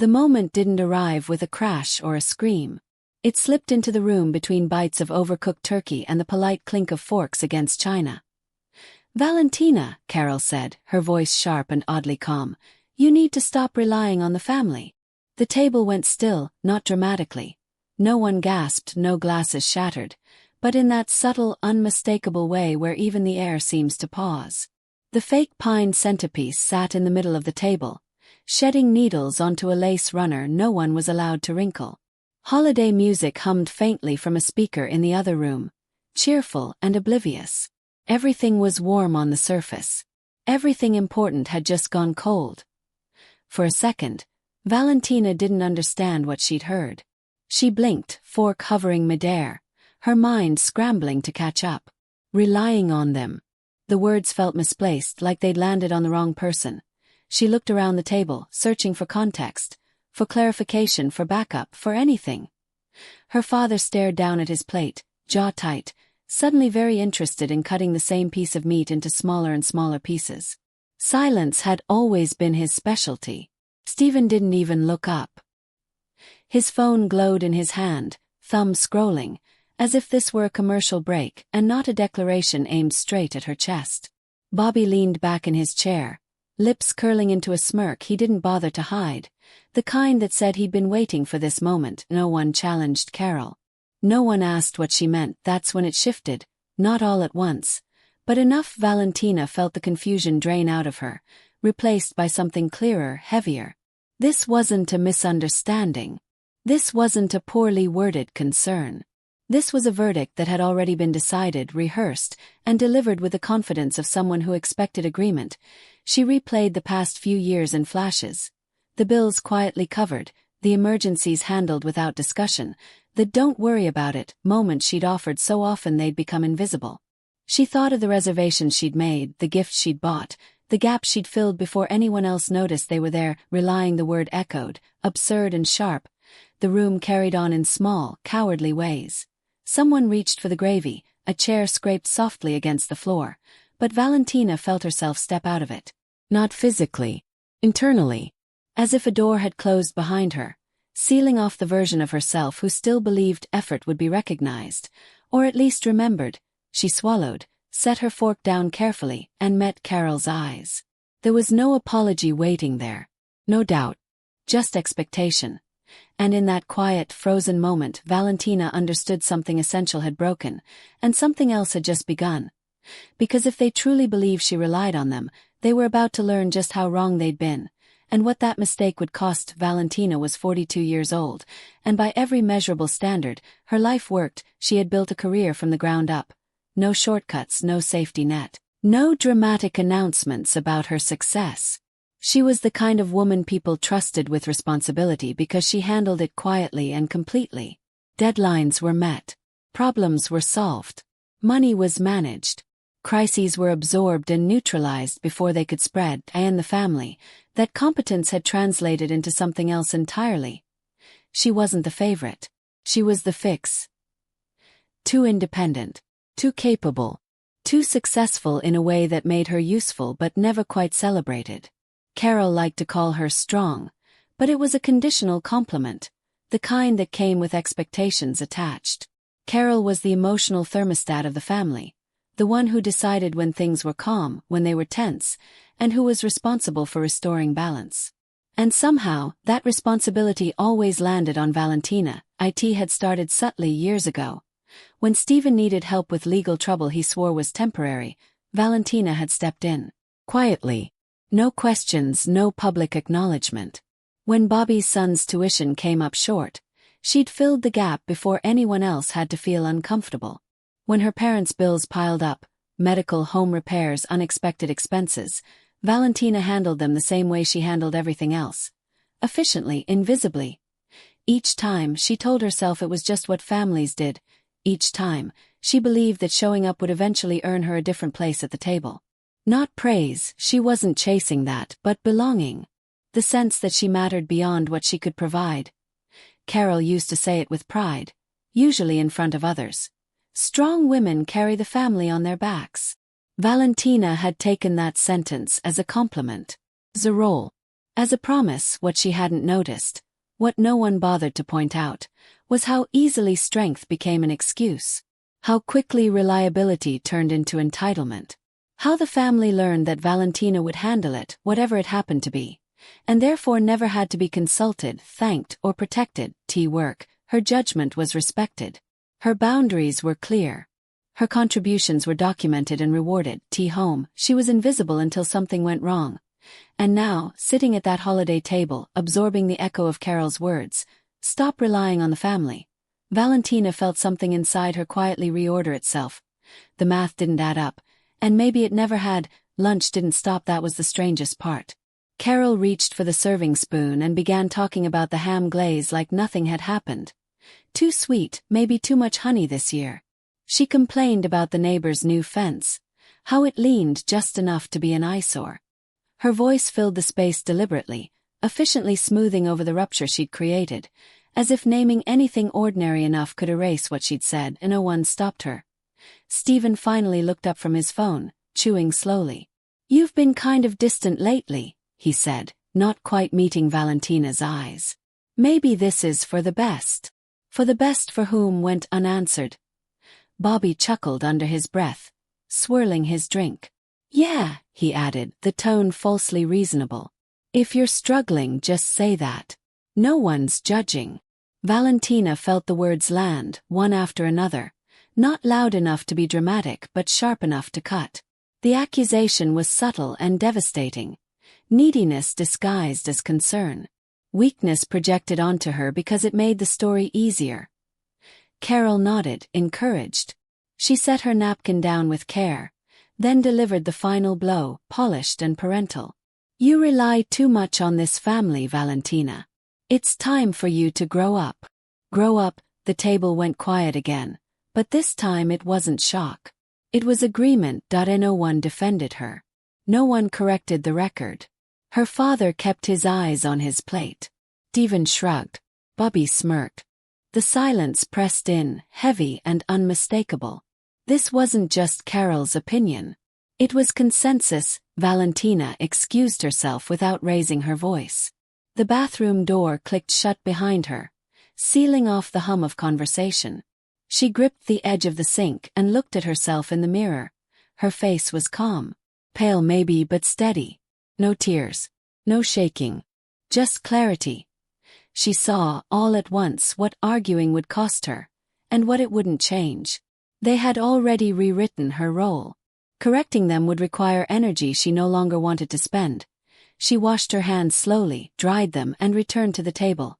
The moment didn't arrive with a crash or a scream. It slipped into the room between bites of overcooked turkey and the polite clink of forks against china. "Valentina," Carol said, her voice sharp and oddly calm, "you need to stop relying on the family." The table went still, not dramatically. No one gasped, no glasses shattered, but in that subtle, unmistakable way where even the air seems to pause. The fake pine centerpiece sat in the middle of the table, shedding needles onto a lace runner no one was allowed to wrinkle. Holiday music hummed faintly from a speaker in the other room, cheerful and oblivious. Everything was warm on the surface. Everything important had just gone cold. For a second, Valentina didn't understand what she'd heard. She blinked, fork hovering midair, her mind scrambling to catch up. Relying on them. The words felt misplaced, like they'd landed on the wrong person. She looked around the table, searching for context, for clarification, for backup, for anything. Her father stared down at his plate, jaw tight, suddenly very interested in cutting the same piece of meat into smaller and smaller pieces. Silence had always been his specialty. Stephen didn't even look up. His phone glowed in his hand, thumb scrolling, as if this were a commercial break and not a declaration aimed straight at her chest. Bobby leaned back in his chair, lips curling into a smirk he didn't bother to hide, the kind that said he'd been waiting for this moment. No one challenged Carol. No one asked what she meant. That's when it shifted, not all at once, but enough. Valentina felt the confusion drain out of her, replaced by something clearer, heavier. This wasn't a misunderstanding. This wasn't a poorly worded concern. This was a verdict that had already been decided, rehearsed, and delivered with the confidence of someone who expected agreement. She replayed the past few years in flashes. The bills quietly covered, the emergencies handled without discussion, the "don't worry about it" moments she'd offered so often they'd become invisible. She thought of the reservations she'd made, the gifts she'd bought, the gaps she'd filled before anyone else noticed they were there. Relying, the word echoed, absurd and sharp. The room carried on in small, cowardly ways. Someone reached for the gravy, a chair scraped softly against the floor, but Valentina felt herself step out of it. Not physically, internally. As if a door had closed behind her, sealing off the version of herself who still believed effort would be recognized, or at least remembered. She swallowed, set her fork down carefully, and met Carol's eyes. There was no apology waiting there. No doubt. Just expectation. And in that quiet, frozen moment, Valentina understood something essential had broken, and something else had just begun. Because if they truly believed she relied on them, they were about to learn just how wrong they'd been, and what that mistake would cost. Valentina was 42 years old, and by every measurable standard, her life worked. She had built a career from the ground up. No shortcuts, no safety net, no dramatic announcements about her success. She was the kind of woman people trusted with responsibility because she handled it quietly and completely. Deadlines were met. Problems were solved. Money was managed. Crises were absorbed and neutralized before they could spread. And the family, that competence had translated into something else entirely. She wasn't the favorite. She was the fix. Too independent. Too capable. Too successful in a way that made her useful but never quite celebrated. Carol liked to call her strong, but it was a conditional compliment, the kind that came with expectations attached. Carol was the emotional thermostat of the family, the one who decided when things were calm, when they were tense, and who was responsible for restoring balance. And somehow, that responsibility always landed on Valentina. It had started subtly years ago. When Stephen needed help with legal trouble he swore was temporary, Valentina had stepped in. Quietly. No questions, no public acknowledgement. When Bobby's son's tuition came up short, she'd filled the gap before anyone else had to feel uncomfortable. When her parents' bills piled up, medical, home repairs, unexpected expenses, Valentina handled them the same way she handled everything else. Efficiently, invisibly. Each time, she told herself it was just what families did. Each time, she believed that showing up would eventually earn her a different place at the table. Not praise, she wasn't chasing that, but belonging. The sense that she mattered beyond what she could provide. Carol used to say it with pride, usually in front of others. Strong women carry the family on their backs. Valentina had taken that sentence as a compliment. As a role. As a promise, what she hadn't noticed, what no one bothered to point out, was how easily strength became an excuse. How quickly reliability turned into entitlement. How the family learned that Valentina would handle it, whatever it happened to be, and therefore never had to be consulted, thanked, or protected. Work, her judgment was respected. Her boundaries were clear. Her contributions were documented and rewarded. Home, she was invisible until something went wrong. And now, sitting at that holiday table, absorbing the echo of Carol's words, "Stop relying on the family," Valentina felt something inside her quietly reorder itself. The math didn't add up, and maybe it never had. Lunch didn't stop. That was the strangest part. Carol reached for the serving spoon and began talking about the ham glaze like nothing had happened. Too sweet, maybe too much honey this year. She complained about the neighbor's new fence, how it leaned just enough to be an eyesore. Her voice filled the space deliberately, efficiently smoothing over the rupture she'd created, as if naming anything ordinary enough could erase what she'd said, and no one stopped her. Stephen finally looked up from his phone, chewing slowly. "You've been kind of distant lately," he said, not quite meeting Valentina's eyes. "Maybe this is for the best." "For the best for whom?" went unanswered. Bobby chuckled under his breath, swirling his drink. "Yeah," he added, the tone falsely reasonable. "If you're struggling, just say that. No one's judging." Valentina felt the words land, one after another, not loud enough to be dramatic but sharp enough to cut. The accusation was subtle and devastating. Neediness disguised as concern. Weakness projected onto her because it made the story easier. Carol nodded, encouraged. She set her napkin down with care, then delivered the final blow, polished and parental. "You rely too much on this family, Valentina. It's time for you to grow up." Grow up. The table went quiet again, but this time it wasn't shock. It was agreement. No one defended her. No one corrected the record. Her father kept his eyes on his plate. Stephen shrugged. Bobby smirked. The silence pressed in, heavy and unmistakable. This wasn't just Carol's opinion. It was consensus. Valentina excused herself without raising her voice. The bathroom door clicked shut behind her, sealing off the hum of conversation. She gripped the edge of the sink and looked at herself in the mirror. Her face was calm. Pale maybe, but steady. No tears. No shaking. Just clarity. She saw, all at once, what arguing would cost her, and what it wouldn't change. They had already rewritten her role. Correcting them would require energy she no longer wanted to spend. She washed her hands slowly, dried them, and returned to the table.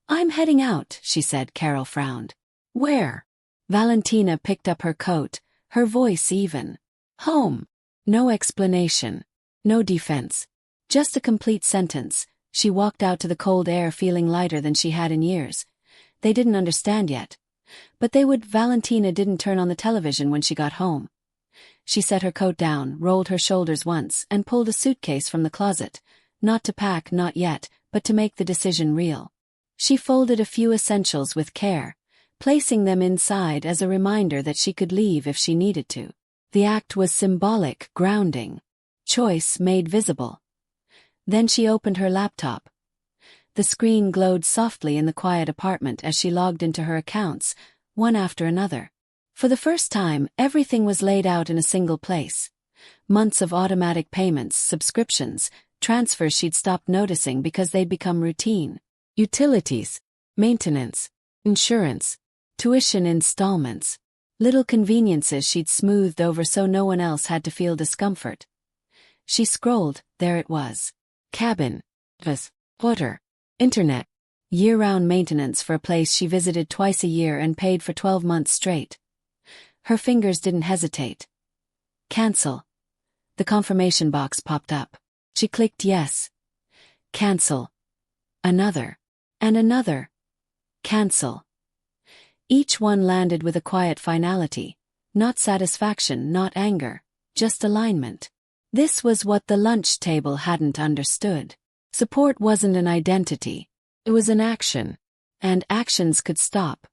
"I'm heading out," she said. Carol frowned. "Where?" Valentina picked up her coat, her voice even. "Home." No explanation. No defense. Just a complete sentence. She walked out to the cold air feeling lighter than she had in years. They didn't understand yet. But they would. Valentina didn't turn on the television when she got home. She set her coat down, rolled her shoulders once, and pulled a suitcase from the closet. Not to pack, not yet, but to make the decision real. She folded a few essentials with care, placing them inside as a reminder that she could leave if she needed to. The act was symbolic, grounding. Choice made visible. Then she opened her laptop. The screen glowed softly in the quiet apartment as she logged into her accounts, one after another. For the first time, everything was laid out in a single place. Months of automatic payments, subscriptions, transfers she'd stopped noticing because they'd become routine. Utilities, maintenance, insurance, tuition installments. Little conveniences she'd smoothed over so no one else had to feel discomfort. She scrolled. There it was. Cabin, water, internet, year-round maintenance for a place she visited twice a year and paid for 12 months straight. Her fingers didn't hesitate. Cancel. The confirmation box popped up. She clicked yes. Cancel. Another. And another. Cancel. Each one landed with a quiet finality. Not satisfaction, not anger, just alignment. This was what the lunch table hadn't understood. Support wasn't an identity. It was an action. And actions could stop.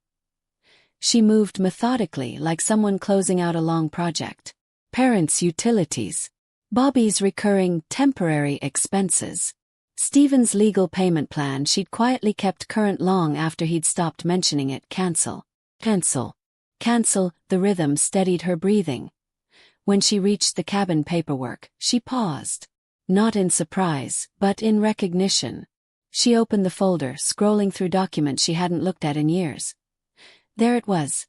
She moved methodically, like someone closing out a long project. Parents' utilities. Bobby's recurring, temporary expenses. Stephen's legal payment plan she'd quietly kept current long after he'd stopped mentioning it. Cancel. Cancel. Cancel. The rhythm steadied her breathing. When she reached the cabin paperwork, she paused. Not in surprise, but in recognition. She opened the folder, scrolling through documents she hadn't looked at in years. There it was.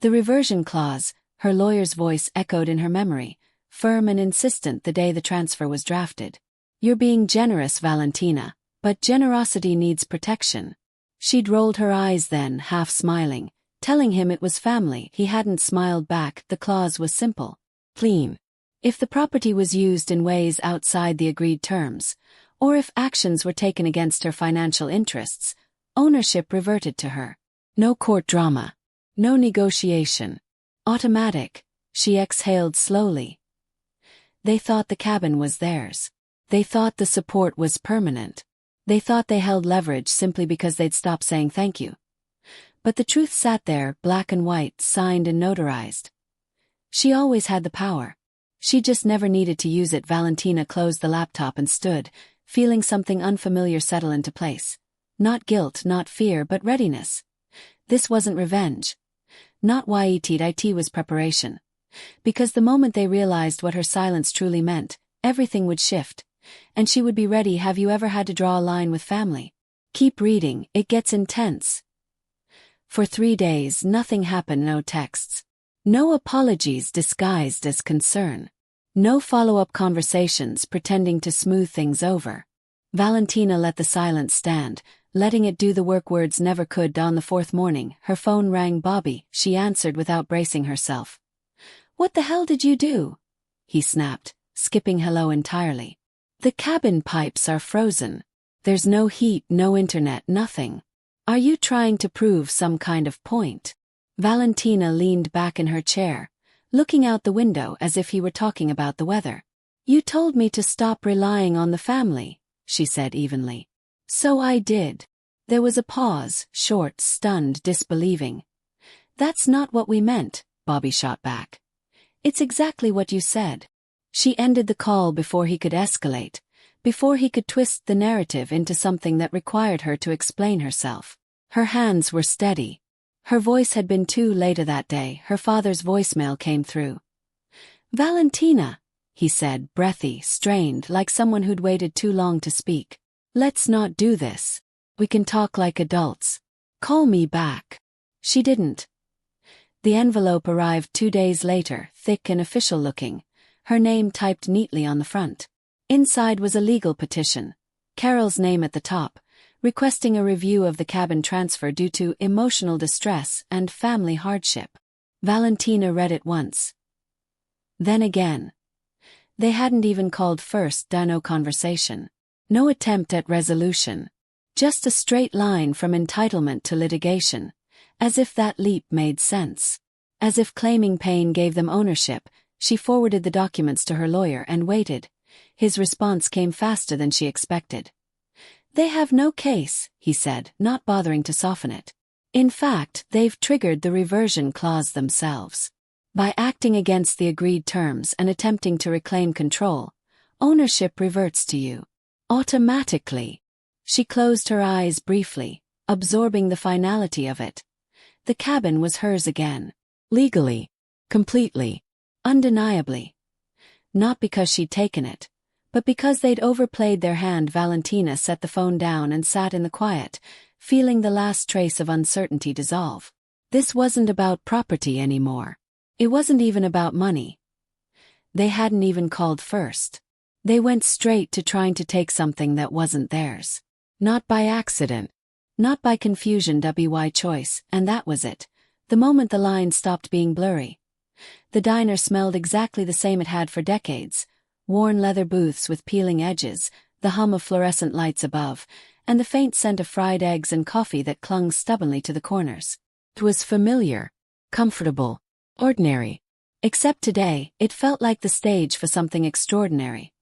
The reversion clause, her lawyer's voice echoed in her memory, firm and insistent the day the transfer was drafted. You're being generous, Valentina, but generosity needs protection. She'd rolled her eyes then, half smiling, telling him it was family. He hadn't smiled back. The clause was simple. Clean. If the property was used in ways outside the agreed terms, or if actions were taken against her financial interests, ownership reverted to her. No court drama. No negotiation. Automatic. She exhaled slowly. They thought the cabin was theirs. They thought the support was permanent. They thought they held leverage simply because they'd stopped saying thank you. But the truth sat there, black and white, signed and notarized. She always had the power. She just never needed to use it. Valentina closed the laptop and stood, feeling something unfamiliar settle into place. Not guilt, not fear, but readiness. This wasn't revenge. Not it was preparation. Because the moment they realized what her silence truly meant, everything would shift. And she would be ready. Have you ever had to draw a line with family? Keep reading, it gets intense. For 3 days nothing happened. No texts. No apologies disguised as concern. No follow-up conversations pretending to smooth things over. Valentina let the silence stand, letting it do the work words never could. On the 4th morning, her phone rang. Bobby, she answered without bracing herself. What the hell did you do? He snapped, skipping hello entirely. The cabin pipes are frozen. There's no heat, no internet, nothing. Are you trying to prove some kind of point? Valentina leaned back in her chair, looking out the window as if he were talking about the weather. You told me to stop relying on the family, she said evenly. So I did. There was a pause, short, stunned, disbelieving. That's not what we meant, Bobby shot back. It's exactly what you said. She ended the call before he could escalate, before he could twist the narrative into something that required her to explain herself. Her hands were steady. Her voice had been too late that day. Her father's voicemail came through. Valentina, he said, breathy, strained, like someone who'd waited too long to speak. Let's not do this. We can talk like adults. Call me back. She didn't. The envelope arrived 2 days later, thick and official-looking, her name typed neatly on the front. Inside was a legal petition, Carol's name at the top, requesting a review of the cabin transfer due to emotional distress and family hardship. Valentina read it once. Then again. They hadn't even called first. No conversation. No attempt at resolution. Just a straight line from entitlement to litigation. As if that leap made sense. As if claiming pain gave them ownership, she forwarded the documents to her lawyer and waited. His response came faster than she expected. They have no case, he said, not bothering to soften it. In fact, they've triggered the reversion clause themselves. By acting against the agreed terms and attempting to reclaim control, ownership reverts to you. Automatically. She closed her eyes briefly, absorbing the finality of it. The cabin was hers again. Legally. Completely. Undeniably. Not because she'd taken it, but because they'd overplayed their hand. Valentina set the phone down and sat in the quiet, feeling the last trace of uncertainty dissolve. This wasn't about property anymore. It wasn't even about money. They hadn't even called first. They went straight to trying to take something that wasn't theirs. Not by accident. Not by confusion, by choice, and that was it. The moment the line stopped being blurry. The diner smelled exactly the same it had for decades. Worn leather booths with peeling edges, the hum of fluorescent lights above, and the faint scent of fried eggs and coffee that clung stubbornly to the corners. It was familiar, comfortable, ordinary. Except today, it felt like the stage for something extraordinary.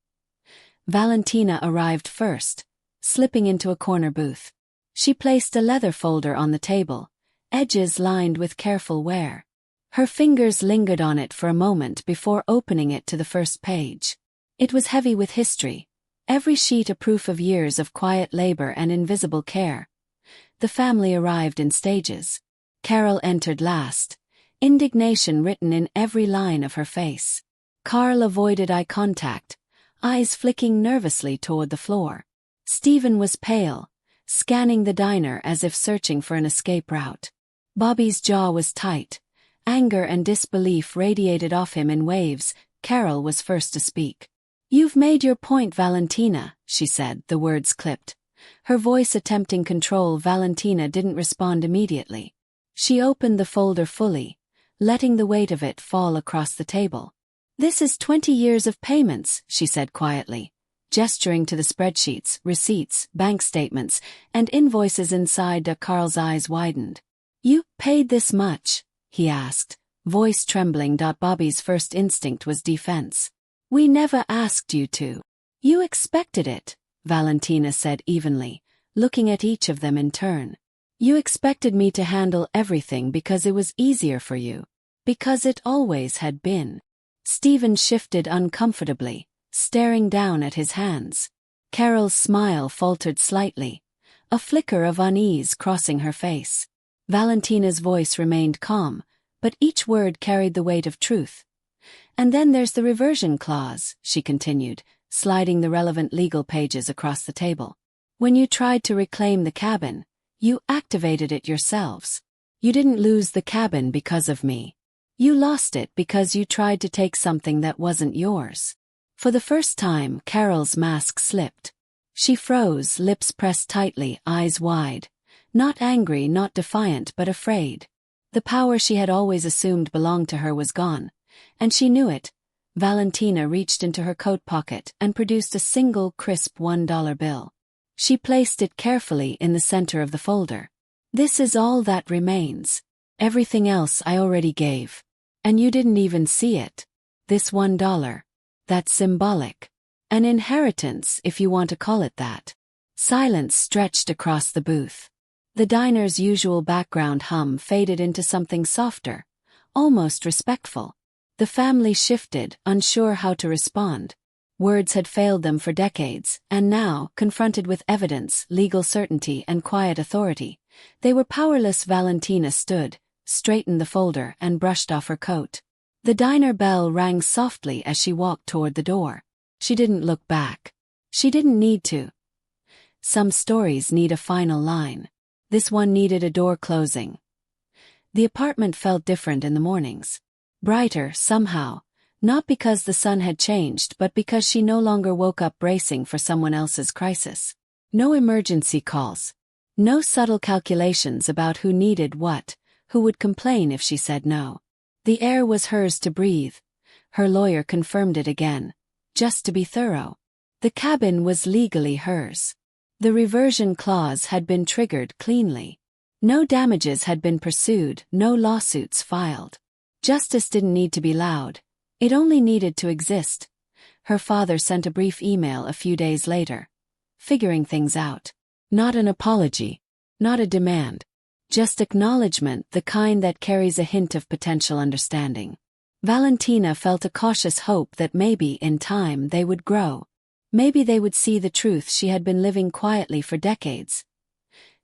Valentina arrived first, slipping into a corner booth. She placed a leather folder on the table, edges lined with careful wear. Her fingers lingered on it for a moment before opening it to the first page. It was heavy with history, every sheet a proof of years of quiet labor and invisible care. The family arrived in stages. Carol entered last, indignation written in every line of her face. Carl avoided eye contact, eyes flicking nervously toward the floor. Stephen was pale, scanning the diner as if searching for an escape route. Bobby's jaw was tight. Anger and disbelief radiated off him in waves. Carol was first to speak. "You've made your point, Valentina," she said, the words clipped. Her voice attempting control. Valentina didn't respond immediately. She opened the folder fully, letting the weight of it fall across the table. "This is 20 years of payments," she said quietly, gesturing to the spreadsheets, receipts, bank statements, and invoices inside. Carl's eyes widened. "You paid this much?" he asked, voice trembling. Bobby's first instinct was defense. "We never asked you to." "You expected it," Valentina said evenly, looking at each of them in turn. "You expected me to handle everything because it was easier for you. Because it always had been." Stephen shifted uncomfortably, staring down at his hands. Carol's smile faltered slightly, a flicker of unease crossing her face. Valentina's voice remained calm, but each word carried the weight of truth. "And then there's the reversion clause," she continued, sliding the relevant legal pages across the table. "When you tried to reclaim the cabin, you activated it yourselves. You didn't lose the cabin because of me. You lost it because you tried to take something that wasn't yours." For the first time, Carol's mask slipped. She froze, lips pressed tightly, eyes wide. Not angry, not defiant, but afraid. The power she had always assumed belonged to her was gone, and she knew it. Valentina reached into her coat pocket and produced a single crisp $1 bill. She placed it carefully in the center of the folder. "This is all that remains. Everything else I already gave. And you didn't even see it. This $1. That's symbolic. An inheritance, if you want to call it that." Silence stretched across the booth. The diner's usual background hum faded into something softer, almost respectful. The family shifted, unsure how to respond. Words had failed them for decades, and now, confronted with evidence, legal certainty, and quiet authority, they were powerless. Valentina stood, straightened the folder, and brushed off her coat. The diner bell rang softly as she walked toward the door. She didn't look back. She didn't need to. Some stories need a final line. This one needed a door closing. The apartment felt different in the mornings. Brighter, somehow, not because the sun had changed but because she no longer woke up bracing for someone else's crisis. No emergency calls. No subtle calculations about who needed what, who would complain if she said no. The air was hers to breathe. Her lawyer confirmed it again, just to be thorough. The cabin was legally hers. The reversion clause had been triggered cleanly. No damages had been pursued, no lawsuits filed. Justice didn't need to be loud. It only needed to exist. Her father sent a brief email a few days later, figuring things out. Not an apology, not a demand. Just acknowledgement, the kind that carries a hint of potential understanding. Valentina felt a cautious hope that maybe, in time, they would grow. Maybe they would see the truth she had been living quietly for decades.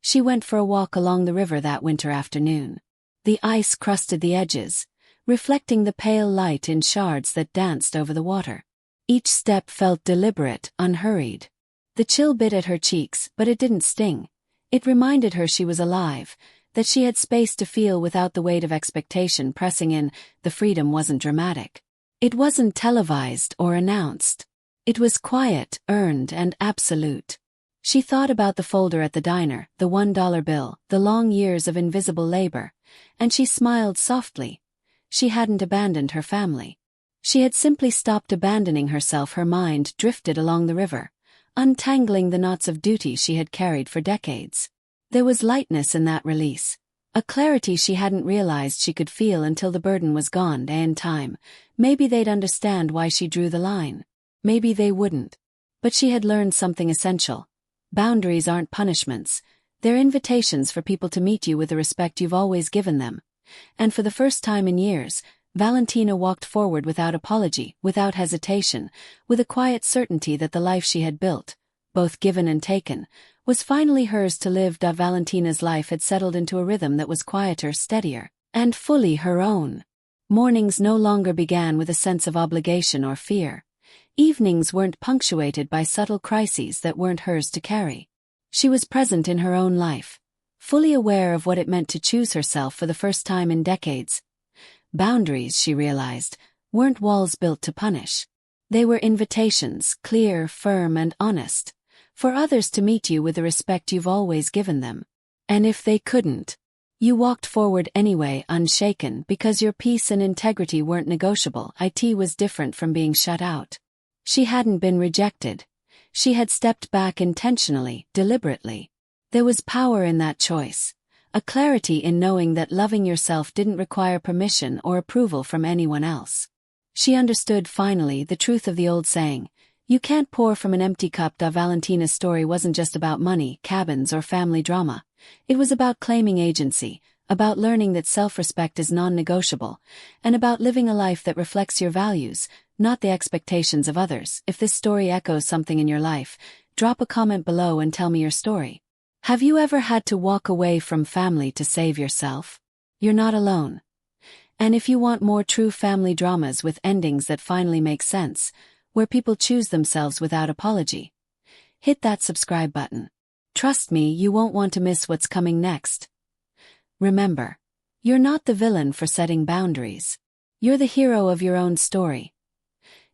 She went for a walk along the river that winter afternoon. The ice crusted the edges, reflecting the pale light in shards that danced over the water. Each step felt deliberate, unhurried. The chill bit at her cheeks, but it didn't sting. It reminded her she was alive, that she had space to feel without the weight of expectation pressing in. The freedom wasn't dramatic. It wasn't televised or announced. It was quiet, earned, and absolute. She thought about the folder at the diner, the $1 bill, the long years of invisible labor, and she smiled softly. She hadn't abandoned her family. She had simply stopped abandoning herself. Her mind drifted along the river, untangling the knots of duty she had carried for decades. There was lightness in that release, a clarity she hadn't realized she could feel until the burden was gone. In time, maybe they'd understand why she drew the line. Maybe they wouldn't. But she had learned something essential. Boundaries aren't punishments. They're invitations for people to meet you with the respect you've always given them. And for the first time in years, Valentina walked forward without apology, without hesitation, with a quiet certainty that the life she had built, both given and taken, was finally hers to live. Valentina's life had settled into a rhythm that was quieter, steadier, and fully her own. Mornings no longer began with a sense of obligation or fear. Evenings weren't punctuated by subtle crises that weren't hers to carry. She was present in her own life, fully aware of what it meant to choose herself for the first time in decades. Boundaries, she realized, weren't walls built to punish. They were invitations, clear, firm, and honest, for others to meet you with the respect you've always given them. And if they couldn't, you walked forward anyway, unshaken, because your peace and integrity weren't negotiable. It was different from being shut out. She hadn't been rejected. She had stepped back intentionally, deliberately. There was power in that choice, a clarity in knowing that loving yourself didn't require permission or approval from anyone else. She understood finally the truth of the old saying, "You can't pour from an empty cup." Valentina's story wasn't just about money, cabins, or family drama. It was about claiming agency, about learning that self-respect is non-negotiable, and about living a life that reflects your values, not the expectations of others. If this story echoes something in your life, drop a comment below and tell me your story. Have you ever had to walk away from family to save yourself? You're not alone. And if you want more true family dramas with endings that finally make sense, where people choose themselves without apology, hit that subscribe button. Trust me, you won't want to miss what's coming next. Remember, you're not the villain for setting boundaries. You're the hero of your own story.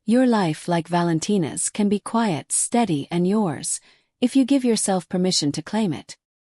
Your life, like Valentina's, can be quiet, steady, and yours, if you give yourself permission to claim it.